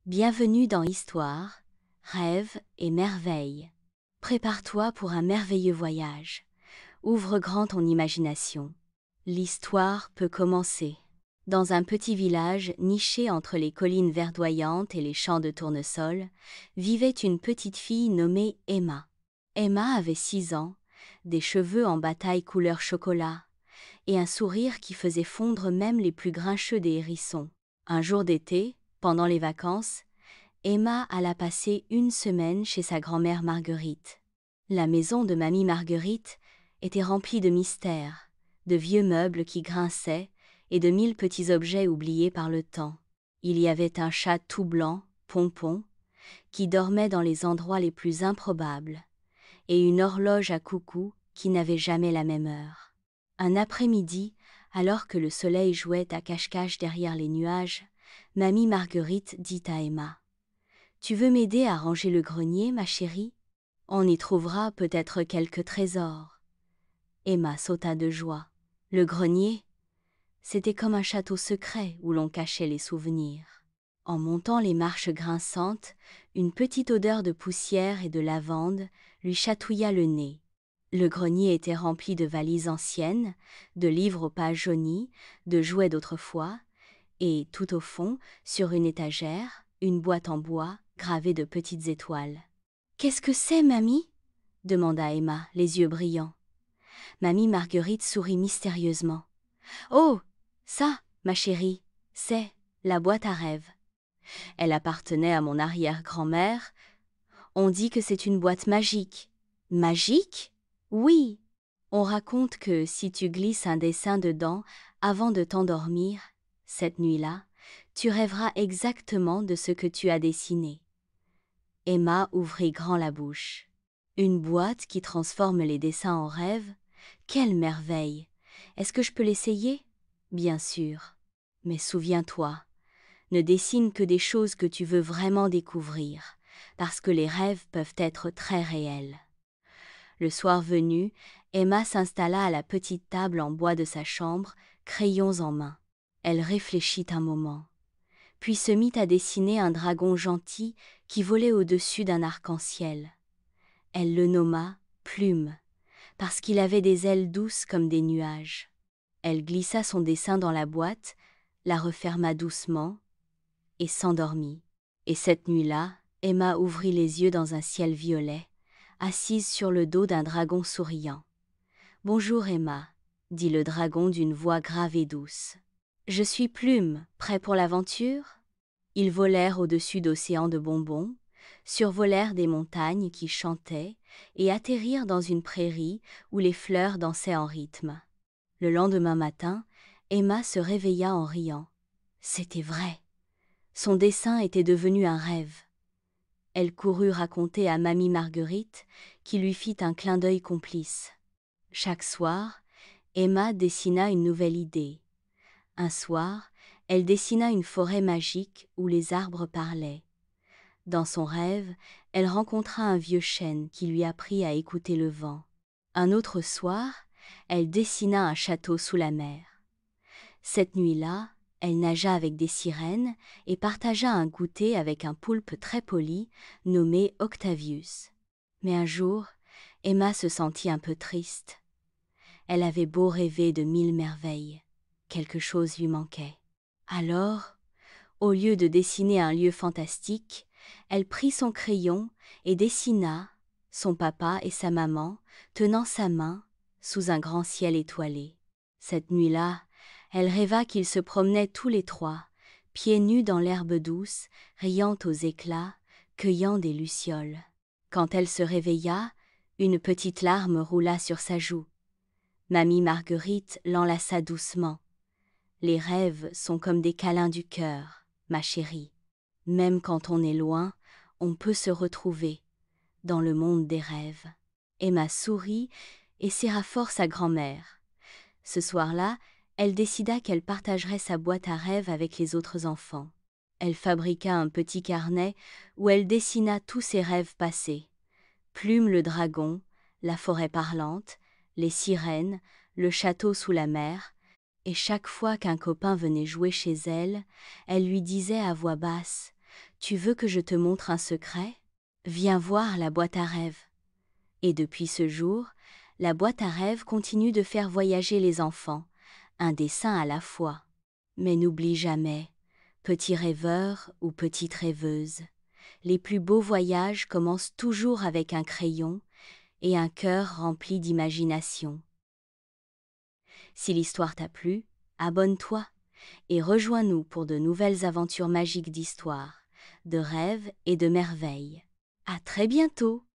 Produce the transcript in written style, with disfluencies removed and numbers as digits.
Bienvenue dans Histoire, Rêve et Merveille. Prépare-toi pour un merveilleux voyage. Ouvre grand ton imagination. L'histoire peut commencer. Dans un petit village niché entre les collines verdoyantes et les champs de tournesol, vivait une petite fille nommée Emma. Emma avait 6 ans, des cheveux en bataille couleur chocolat, et un sourire qui faisait fondre même les plus grincheux des hérissons. Un jour d'été, pendant les vacances, Emma alla passer une semaine chez sa grand-mère Marguerite. La maison de mamie Marguerite était remplie de mystères, de vieux meubles qui grinçaient et de 1000 petits objets oubliés par le temps. Il y avait un chat tout blanc, Pompon, qui dormait dans les endroits les plus improbables, et une horloge à coucou qui n'avait jamais la même heure. Un après-midi, alors que le soleil jouait à cache-cache derrière les nuages, mamie Marguerite dit à Emma: « Tu veux m'aider à ranger le grenier, ma chérie? On y trouvera peut-être quelques trésors. » Emma sauta de joie. Le grenier, c'était comme un château secret où l'on cachait les souvenirs. En montant les marches grinçantes, une petite odeur de poussière et de lavande lui chatouilla le nez. Le grenier était rempli de valises anciennes, de livres aux pages jaunies, de jouets d'autrefois, et tout au fond, sur une étagère, une boîte en bois gravée de petites étoiles. « Qu'est-ce que c'est, mamie ?» demanda Emma, les yeux brillants. Mamie Marguerite sourit mystérieusement. « Oh, ça, ma chérie, c'est la boîte à rêves. Elle appartenait à mon arrière-grand-mère. On dit que c'est une boîte magique. » « Magique ? Oui. On raconte que si tu glisses un dessin dedans avant de t'endormir, cette nuit-là, tu rêveras exactement de ce que tu as dessiné. » Emma ouvrit grand la bouche. Une boîte qui transforme les dessins en rêves? Quelle merveille! Est-ce que je peux l'essayer? Bien sûr. Mais souviens-toi, ne dessine que des choses que tu veux vraiment découvrir, parce que les rêves peuvent être très réels. Le soir venu, Emma s'installa à la petite table en bois de sa chambre, crayons en main. Elle réfléchit un moment, puis se mit à dessiner un dragon gentil qui volait au-dessus d'un arc-en-ciel. Elle le nomma Plume, parce qu'il avait des ailes douces comme des nuages. Elle glissa son dessin dans la boîte, la referma doucement et s'endormit. Et cette nuit-là, Emma ouvrit les yeux dans un ciel violet, assise sur le dos d'un dragon souriant. « Bonjour Emma, » dit le dragon d'une voix grave et douce. « Je suis Plume, prêt pour l'aventure ?» Ils volèrent au-dessus d'océans de bonbons, survolèrent des montagnes qui chantaient et atterrirent dans une prairie où les fleurs dansaient en rythme. Le lendemain matin, Emma se réveilla en riant. C'était vrai. Son dessin était devenu un rêve. Elle courut raconter à mamie Marguerite, qui lui fit un clin d'œil complice. Chaque soir, Emma dessina une nouvelle idée. Un soir, elle dessina une forêt magique où les arbres parlaient. Dans son rêve, elle rencontra un vieux chêne qui lui apprit à écouter le vent. Un autre soir, elle dessina un château sous la mer. Cette nuit-là, elle nagea avec des sirènes et partagea un goûter avec un poulpe très poli nommé Octavius. Mais un jour, Emma se sentit un peu triste. Elle avait beau rêver de 1000 merveilles, quelque chose lui manquait. Alors, au lieu de dessiner un lieu fantastique, elle prit son crayon et dessina son papa et sa maman tenant sa main sous un grand ciel étoilé. Cette nuit-là, elle rêva qu'ils se promenaient tous les trois, pieds nus dans l'herbe douce, riant aux éclats, cueillant des lucioles. Quand elle se réveilla, une petite larme roula sur sa joue. Mamie Marguerite l'enlaça doucement. « Les rêves sont comme des câlins du cœur, ma chérie. Même quand on est loin, on peut se retrouver dans le monde des rêves. » Emma sourit et serra fort sa grand-mère. Ce soir-là, elle décida qu'elle partagerait sa boîte à rêves avec les autres enfants. Elle fabriqua un petit carnet où elle dessina tous ses rêves passés. Plume le dragon, la forêt parlante, les sirènes, le château sous la mer, et chaque fois qu'un copain venait jouer chez elle, elle lui disait à voix basse Tu veux que je te montre un secret? Viens voir la boîte à rêves. Et depuis ce jour, la boîte à rêves continue de faire voyager les enfants, un dessin à la fois. Mais n'oublie jamais, petit rêveur ou petite rêveuse, les plus beaux voyages commencent toujours avec un crayon et un cœur rempli d'imagination. Si l'histoire t'a plu, abonne-toi et rejoins-nous pour de nouvelles aventures magiques d'histoire, de rêves et de merveilles. À très bientôt!